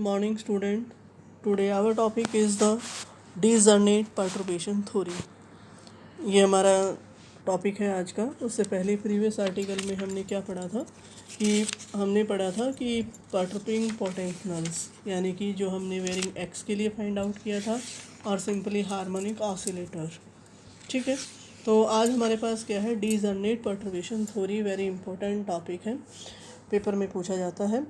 Morning student. Today our topic is the discernate perturbation theory. ये हमारा topic है आज का। उससे पहले प्रीवियस आर्टिकल में हमने क्या पढ़ा था कि परटर्बिंग पोटेंशियल्स यानी कि जो हमने वेरिंग एक्स के लिए फाइंड आउट किया था और सिंपली हार्मोनिक ऑसिलेटर। ठीक है, तो आज हमारे पास क्या है, degenerate perturbation theory. Very important topic है, पेपर में पूछा जाता है।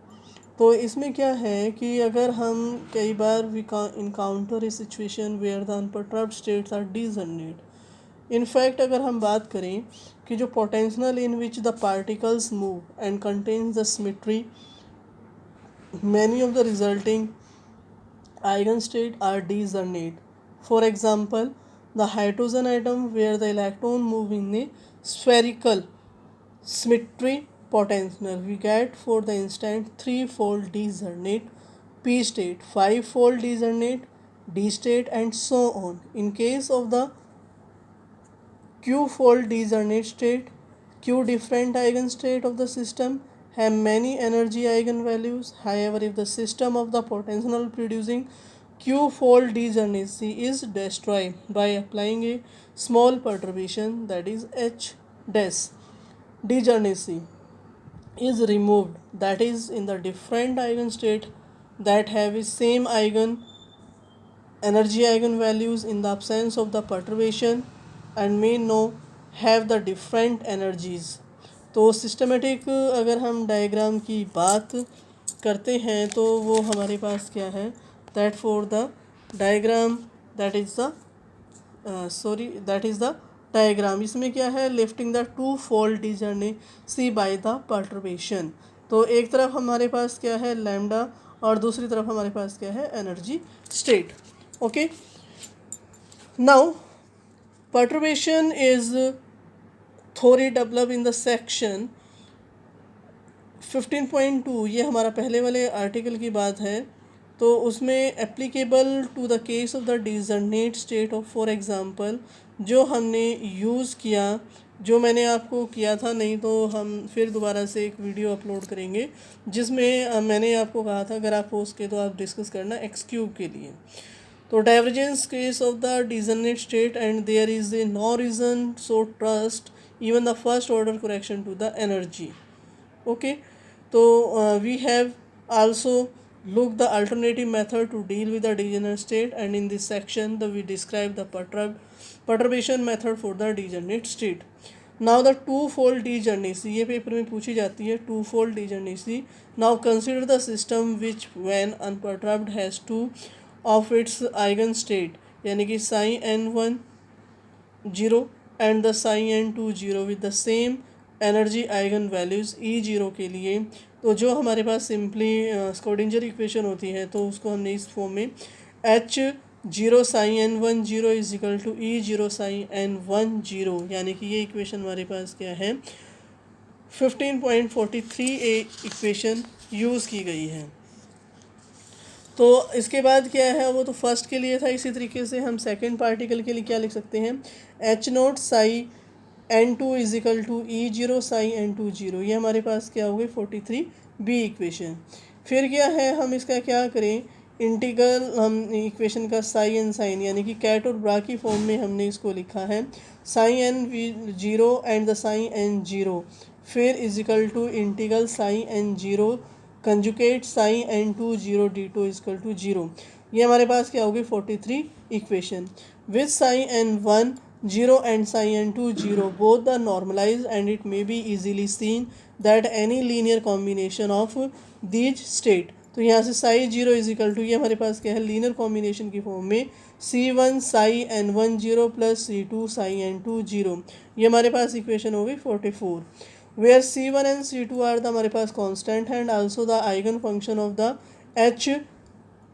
तो इसमें क्या है कि अगर हम कई बार we encounter a situation where the unperturbed states are degenerate. In fact अगर हम बात करें कि जो potential in which the particles move and contains the symmetry, many of the resulting eigen state are discernate. For example, the hydrogen atom where the electron move in a spherical symmetry potential, we get for the instant threefold discernate, p state, fivefold discernate, d state, and so on. In case of the q-fold discernate state, q different eigenstate of the system have many energy eigenvalues. However, if the system of the potential producing q-fold discernacy is destroyed by applying a small perturbation, that is h dash, discernacy is removed, that is in the different eigenstate that have the same energy eigenvalues in the absence of the perturbation and may now have the different energies. तो systematic अगर हम diagram की बात करते हैं तो वो हमारे पास क्या है, that for the diagram that is the diagram. इसमें क्या है, lifting the two fold degeneracy by the perturbation. तो एक तरफ हमारे पास क्या है, लैम्डा, और दूसरी तरफ हमारे पास क्या है, energy state. Okay, now perturbation is theory developed in the section 15.2। ये हमारा पहले वाले आर्टिकल की बात है। तो उसमें applicable to the case of the degenerate state of, for example, जो हमने यूज़ किया, जो मैंने आपको किया था, नहीं तो हम फिर दोबारा से एक वीडियो अपलोड करेंगे जिसमें मैंने आपको कहा था अगर आप हो सके तो आप डिस्कस करना एक्स क्यूब के लिए। तो divergence case of the degenerate state and there is a no reason so trust even the first order correction to the energy. Okay, तो we have also look the alternative method to deal with the degenerate state, and in this section we describe the perturbation method for the degenerate state. Now the two-fold degeneracy, ये paper में पूछी जाती है, two-fold degeneracy. Now consider the system which when unperturbed has two of its eigen state, यानी कि psi n1 0 and the psi n2 0 with the same energy eigen values E0 के लिए। तो जो हमारे पास सिंपली स्क्रोडिंजर इक्वेशन होती है तो उसको हमने इस फॉर्म में H0 psi n1 0 is equal to E0 psi n1 0, यानी कि ये इक्वेशन हमारे पास क्या है, 15.43a इक्वेशन यूज़ की गई है। तो इसके बाद क्या है, वो तो फर्स्ट के लिए था। इसी तरीके से हम सेकेंड पार्टिकल के लिए क्या लिख सकते हैं, H0 psi n2 is equal to E0 psi n2 0। ये हमारे पास क्या हो गई 43b इक्वेशन। फिर क्या है, हम इसका क्या करें, इंटीग्रल, हम इक्वेशन का साई एन साइन यानी कि कैट और ब्रा की फॉर्म में हमने इसको लिखा है, psi n 0 and the psi n 0, फिर is equal to integral psi n 0 conjugate psi n 2 0 d2 is equal to 0। ये हमारे पास क्या होगी 43 equation with psi n 1 0 and psi n2 0 both the normalized, and it may be easily seen that any linear combination of these state, तो यहाँ से psi 0 is equal to, ये हमारे पास क्या है, लीनियर कॉम्बिनेशन की फॉर्म में C1 psi n1 0 plus C2 psi n2 0। ये हमारे पास इक्वेशन हो गई 44, where C1 and C2 are the हमारे पास constant and also the eigen function of the H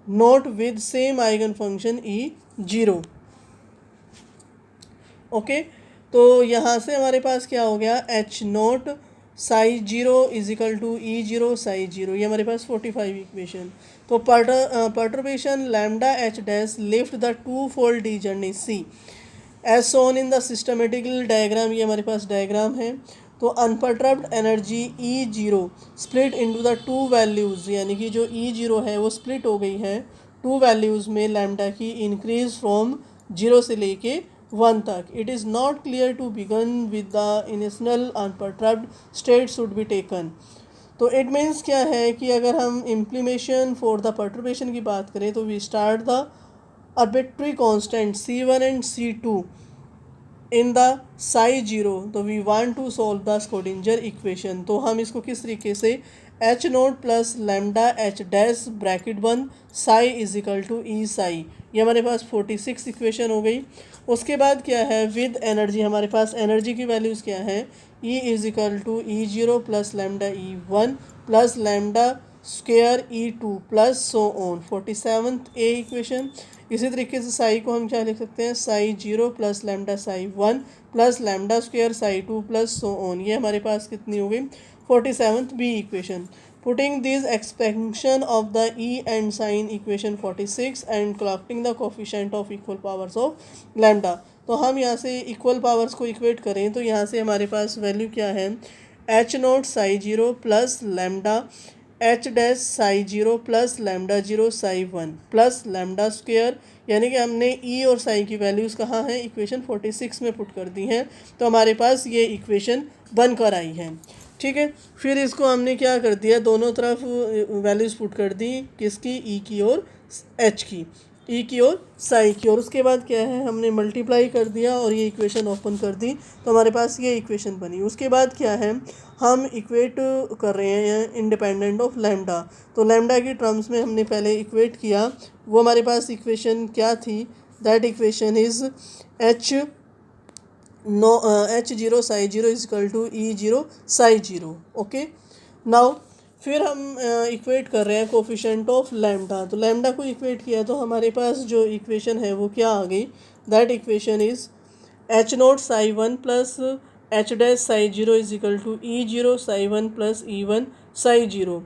nought with same eigen function E0। Okay, तो यहाँ से हमारे पास क्या हो गया, H nought psi 0 is equal to E0 psi 0। ये हमारे पास 45 इक्वेशन। तो perturbation lambda H dash lift the two fold degeneracy as shown in the systematical diagram. ये हमारे पास डायग्राम है। तो unperturbed energy E0 split into the two values, यानी कि जो E0 है वो स्प्लिट हो गई है टू वैल्यूज़ में लैम्डा की इंक्रीज फ्रॉम 0 से लेके 1 तक. It is not clear to begin with the initial unperturbed state should be taken. तो इट मीन्स क्या है कि अगर हम इम्प्लीमेशन फॉर द पर्टर्बेशन की बात करें तो we start the arbitrary constant C1 and C2 in the psi 0. तो we want to solve the Schrodinger equation. तो हम इसको किस तरीके से H nought plus lambda H dash bracket बंद psi is equal to E psi, ये हमारे पास 46 इक्वेशन हो गई. उसके बाद क्या है विद एनर्जी, हमारे पास एनर्जी की वैल्यूज़ क्या है E is equal to E0 plus lambda E1 plus lambda square E2 plus so on. 47th A equation. इसी तरीके से साई को हम क्या लिख सकते हैं psi 0 plus lambda psi 1 plus lambda square psi 2 plus so on. ये हमारे पास कितनी हो गई 47th B equation. Putting this expansion of the E and psi equation 46 and collecting the coefficient of equal powers of lambda. तो हम यहाँ से इक्वल पावर्स को इक्वेट करें तो यहाँ से हमारे पास वैल्यू क्या है H note psi 0 plus lambda H dash psi 0 plus lambda 0 psi 1 plus lambda square, यानी कि हमने ई और साई की वैल्यूज़ कहाँ हैं इक्वेशन 46 में पुट कर दी हैं. तो हमारे पास ये इक्वेशन बनकर आई है. ठीक है, फिर इसको हमने क्या कर दिया दोनों तरफ वैल्यूज़ पुट कर दी किसकी ई की और एच की, ई की और साई की. और उसके बाद क्या है हमने मल्टीप्लाई कर दिया और ये इक्वेशन ओपन कर दी तो हमारे पास ये इक्वेशन बनी. उसके बाद क्या है हम इक्वेट कर रहे हैं इंडिपेंडेंट ऑफ लैम्डा. तो लैम्डा की टर्म्स में हमने पहले इक्वेट किया, वो हमारे पास इक्वेशन क्या थी that equation is H H0 psi 0 is equal to E0 psi 0. Okay, now फिर हम इक्वेट कर रहे हैं कोफिशिएंट ऑफ लैम्डा. तो लैम्डा को इक्वेट किया तो हमारे पास जो इक्वेशन है वो क्या आ गई that equation is H note psi 1 plus H dash psi 0 is equal to E0 psi 1 plus E1 psi 0.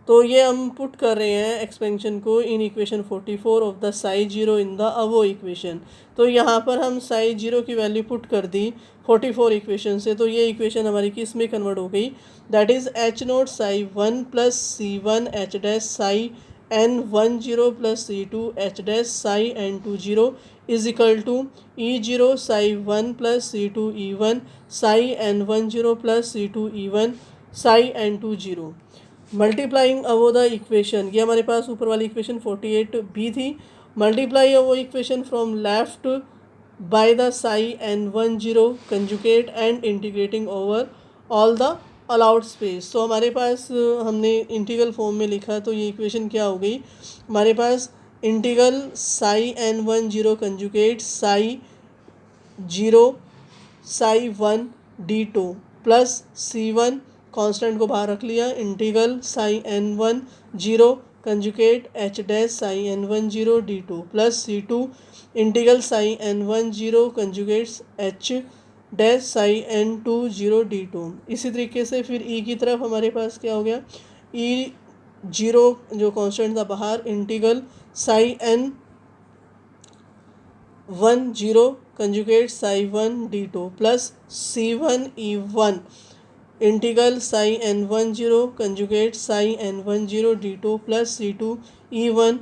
तो ये हम पुट कर रहे हैं एक्सपेंशन को in equation 44 of the Sai 0 in the above equation. तो यहाँ पर हम साई 0 की वैल्यू पुट कर दी 44 इक्वेशन से. तो ये इक्वेशन हमारी किस में कन्वर्ट हो गई that is H note psi 1 plus C1 H dash psi N1 0 plus C2 H dash psi N2 0 is equal to E0 psi 1 plus C2 E1 psi N1 0 plus C2 E1 psi N2 0. Multiplying above the equation, ये हमारे पास ऊपर वाली equation 48 भी थी. Multiply above equation from left by the psi N1 0 conjugate and integrating over all the allowed space. तो हमारे पास हमने integral form में लिखा तो ये इक्वेशन क्या हो गई हमारे पास integral psi N1 0 conjugate psi 0 psi 1 D2 plus C1 constant को बाहर रख लिया integral psi N1 0 conjugate H dash psi N1 0 D2 plus C2 integral psi N1 0 conjugate H dash psi N2 0 D2. इसी तरीके से फिर ई की तरफ हमारे पास क्या हो गया E0 जो कांस्टेंट था बाहर integral psi N1 0 conjugate Sai 1 D2 plus C1 E1 integral psi N1 0 conjugate Sai N1 0 D2 plus C2 E1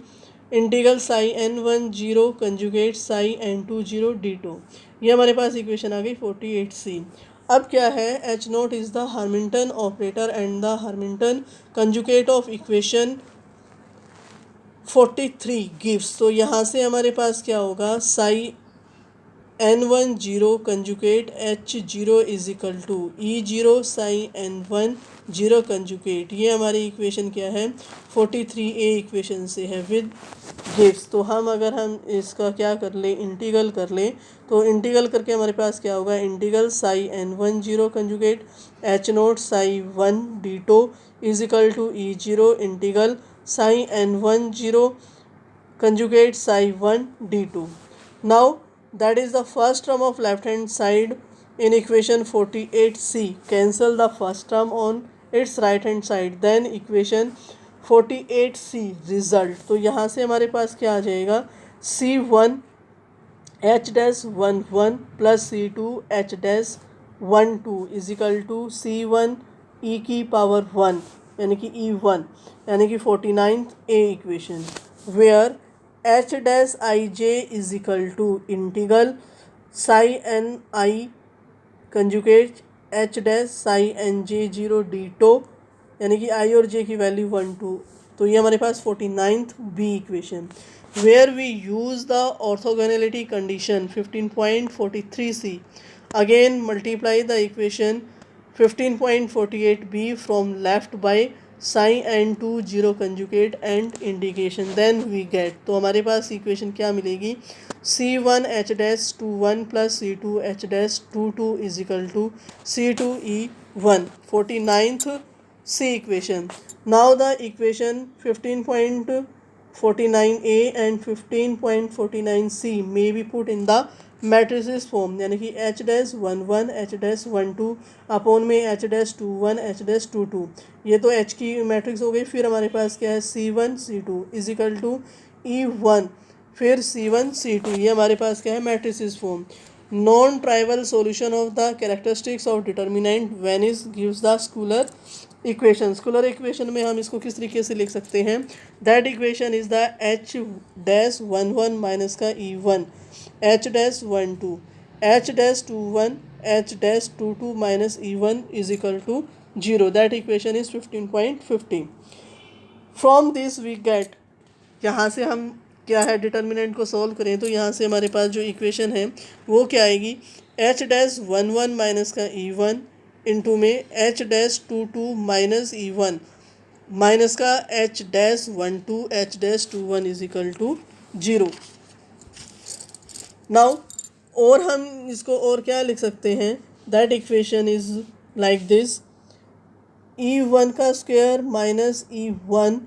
integral psi N1 0 conjugate Sai N2 0 D2. ये हमारे पास इक्वेशन आ गई 48C. अब क्या है H nought is the Hamiltonian operator and the Hamiltonian conjugate of equation 43 gives. तो यहाँ से हमारे पास क्या होगा psi N1 0 conjugate H0 is equal to E0 psi N1 0 conjugate. ये हमारी इक्वेशन क्या है 43A इक्वेशन से है विद गिव्स. तो हम अगर हम इसका क्या कर लें इंटीग्रल कर लें तो इंटीग्रल करके हमारे पास क्या होगा integral psi N1 0 conjugate H note psi 1 D2 is equal to E0 integral psi N1 0 conjugate psi 1 d2. Now that is the first term of left hand side in equation 48C. Cancel the first term on its right hand side. Then equation 48C result. तो यहाँ से हमारे पास क्या आ जाएगा C1 H dash 1 1 plus C2 H dash 1 2 is equal to C1 e की power 1 यानी कि E1 यानी कि 49th a equation, where H dash I J is equal to integral psi N I conjugate H dash psi N J 0 d tau यानी कि आई और जे की value 1 2। तो ये हमारे पास 49th B equation, where we use the orthogonality condition 15.43 C, again multiply the equation 15.48 B from left by psi and two zero conjugate and indication, then we get. तो हमारे पास इक्वेशन क्या मिलेगी, C1 H dash 21 plus C2 H dash 22 is equal to C2 E1, 49th C equation. Now the equation 15.49A and 15.49C may be put in the matrices form, यानी कि H dash 11 H dash 12 upon में H dash 21 H dash 22, ये तो H की matrix हो गई। फिर हमारे पास क्या है, C1 C2 is equal to E1 फिर C1 C2, ये हमारे पास क्या है, matrices form. Non trivial solution of the characteristics of determinant when is gives the Schuler equation. Schuler equation में हम इसको किस तरीके से लिख सकते हैं, that equation is the H dash 11 minus का E1 H dash 12 H dash 21 H dash 22 minus E1 is equal to 0, that equation is 15.50। From this we get, यहाँ से हम क्या है डिटर्मिनेंट को सॉल्व करें तो यहाँ से हमारे पास जो इक्वेशन है वो क्या आएगी, H डैश 11 माइनस का E1 इंटू में H dash 22 minus E1 minus का H dash 12 H dash 21 is equal to 0। Now और हम इसको और क्या लिख सकते हैं, that equation is like this, E1 का square minus E1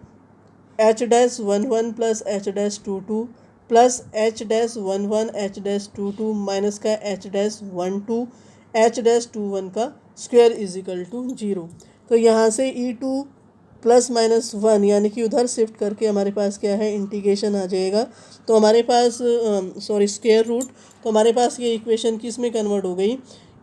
H dash 11 plus H dash 22 plus H dash 11 H dash 22 minus का H डैश 12 H डैश 21 का स्क्वायर इज इक्वल टू 0। तो यहाँ से E2 प्लस माइनस 1 यानी कि उधर shift करके हमारे पास क्या है, इंटीग्रेशन आ जाएगा। तो हमारे पास स्क्वायर रूट, तो हमारे पास ये इक्वेशन किस में कन्वर्ट हो गई,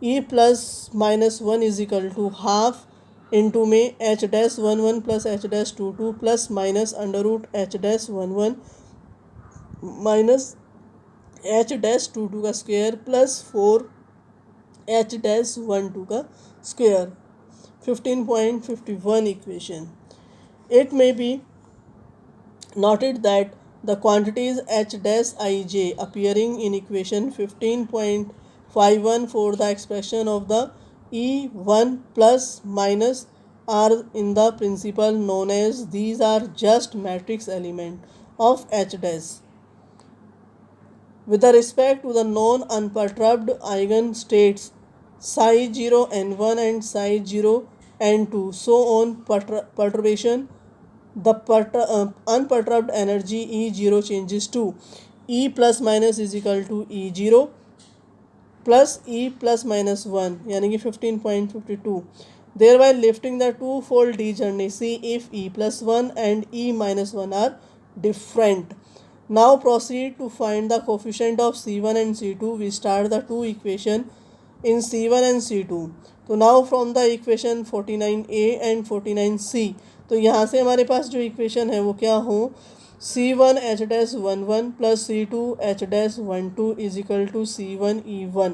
E plus minus 1 is equal to half into में H dash 11 plus H dash 22 plus minus under root H dash 11 minus H dash 22 का स्क्वायर प्लस 4 H डैश 12 का square, 15.51 equation. It may be noted that the quantities H dash Ij appearing in equation 15.51 for the expression of the E1 plus minus are in the principle known as these are just matrix element of H dash. With the respect to the non-unperturbed eigenstates psi 0 n1 and psi 0 n2 so on perturbation, the unperturbed energy E0 changes to E plus minus is equal to E0 plus E plus minus 1 यानी कि 15.52, thereby lifting the twofold degeneracy if E plus 1 and E minus 1 are different. Now proceed to find the coefficient of C1 and C2. We start the two equation in C1 and C2. तो now from the equation 49A and 49C, तो यहाँ से हमारे पास जो equation है वो क्या हो, C1 H dash 11 plus C2 H dash 12 is equal to C1 E1,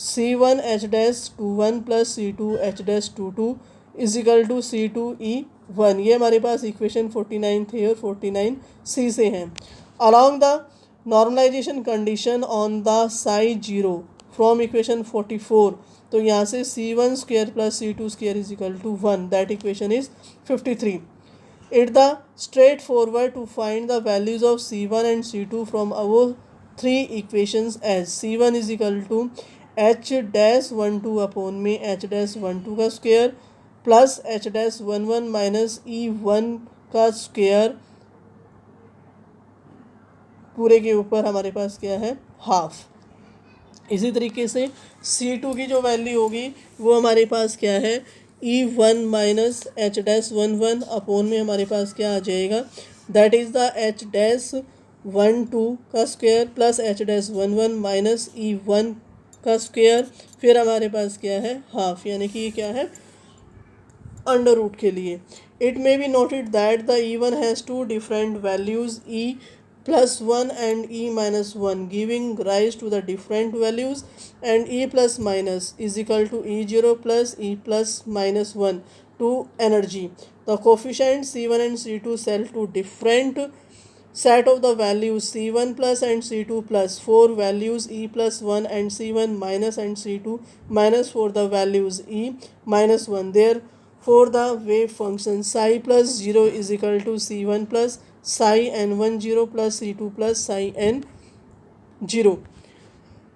C1 H dash 21 plus C2 H dash 22 is equal to C2 E1। ये हमारे पास इक्वेशन 49 थे और 49C से हैं। Along the normalization condition on the psi 0 from equation 44, तो यहाँ से C1 square plus C2 square is equal to 1, that equation is 53. It's the straightforward to find the values of C1 and C2 from our three equations as C1 is equal to H dash 12 upon में H dash 12 का square plus H dash 11 minus E1 का square पूरे के ऊपर हमारे पास क्या है, हाफ। इसी तरीके से C2 की जो वैल्यू होगी वो हमारे पास क्या है, E1 minus H dash 11 upon में हमारे पास क्या आ जाएगा, that is the H dash 12 का square plus H dash 11 minus E1 का स्क्वायर, फिर हमारे पास क्या है हाफ, यानी कि ये क्या है अंडर रूट के लिए. It may be noted that the E1 has two different values E+1 and E-1 giving rise to the different values, and E plus minus is equal to E0 plus E plus minus 1 to energy. The coefficients C1 and C2 sell to different set of the values C1 plus and C2 plus for values E plus 1 and C1 minus and C2 minus for the values E minus 1. Therefore the wave function psi plus 0 is equal to C1 plus psi n1 0 plus C2 plus psi n 0,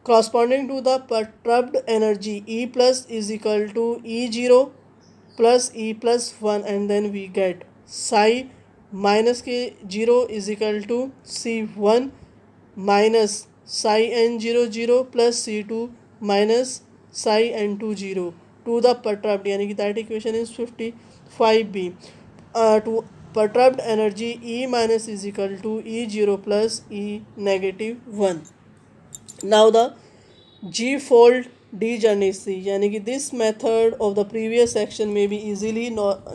corresponding to the perturbed energy E plus is equal to E0 plus E plus 1, and then we get psi minus k 0 is equal to C1 minus psi n0 0 plus C2 minus psi n2 0 to the perturbed, यानी कि that equation is 55b. To perturbed energy E minus is equal to E0 plus E negative 1. Now the G-fold degeneracy, यानी कि this method of the previous section may be easily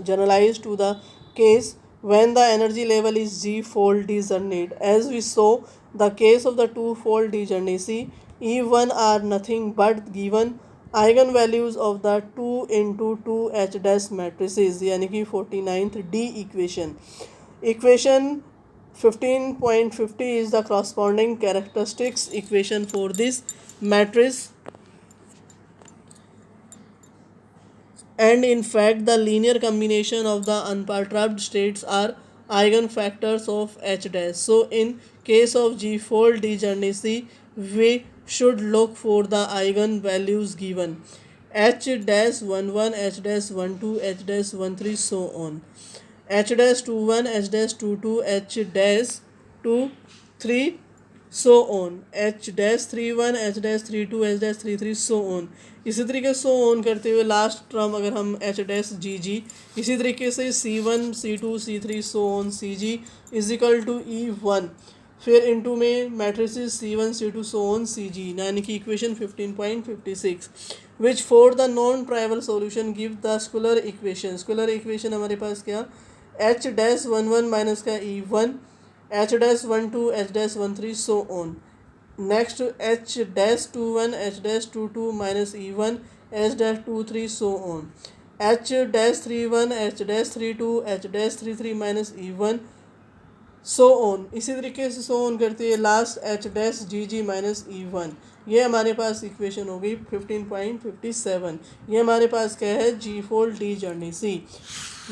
generalized to the case when the energy level is G-fold degenerate. As we saw, the case of the two-fold degeneracy, E1 are nothing but given eigenvalues of the 2 into 2 H dash matrices, यानी कि 49th D equation. Equation 15.50 is the corresponding characteristics equation for this matrix, and in fact the linear combination of the unperturbed states are eigenfactors of H dash. So in case of G-fold degeneracy, we should look for the eigenvalues given H dash 11, H dash 12, H dash 13, so on. H dash 21, H dash 22, H dash 23, so on. H dash 31, H dash 32, H dash 33, so on. इसी तरीके से so on करते हुए last term अगर हम H dash GG, इसी तरीके से C1, C2, C3, so on CG is equal to E1, फिर इनटू में matrices C1, C2, so on CG, यानी कि equation 15.56, which for the non trivial solution give the Schuler equation. Schuler equation हमारे पास क्या H dash 11 माइनस का E1, H dash 12, H dash 13, so on. Next H dash 21, H dash 22 minus E1, H dash 23, so on. H dash 31, H dash 32, H dash 33 minus E1, so on. इसी तरीके से so on करते हैं last H dash GG minus E1. ये हमारे पास equation हो गई 15.57. ये हमारे पास क्या है G-fold degeneracy.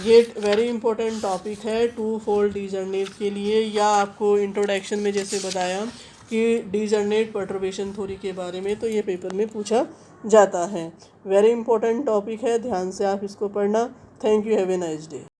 ये वेरी इंपॉर्टेंट टॉपिक है टू फोल्ड डीजनरेट के लिए, या आपको इंट्रोडक्शन में जैसे बताया कि डीजनरेट पर्टर्बेशन थ्योरी के बारे में, तो ये पेपर में पूछा जाता है. वेरी इंपॉर्टेंट टॉपिक है, ध्यान से आप इसको पढ़ना. Thank you, have a nice day.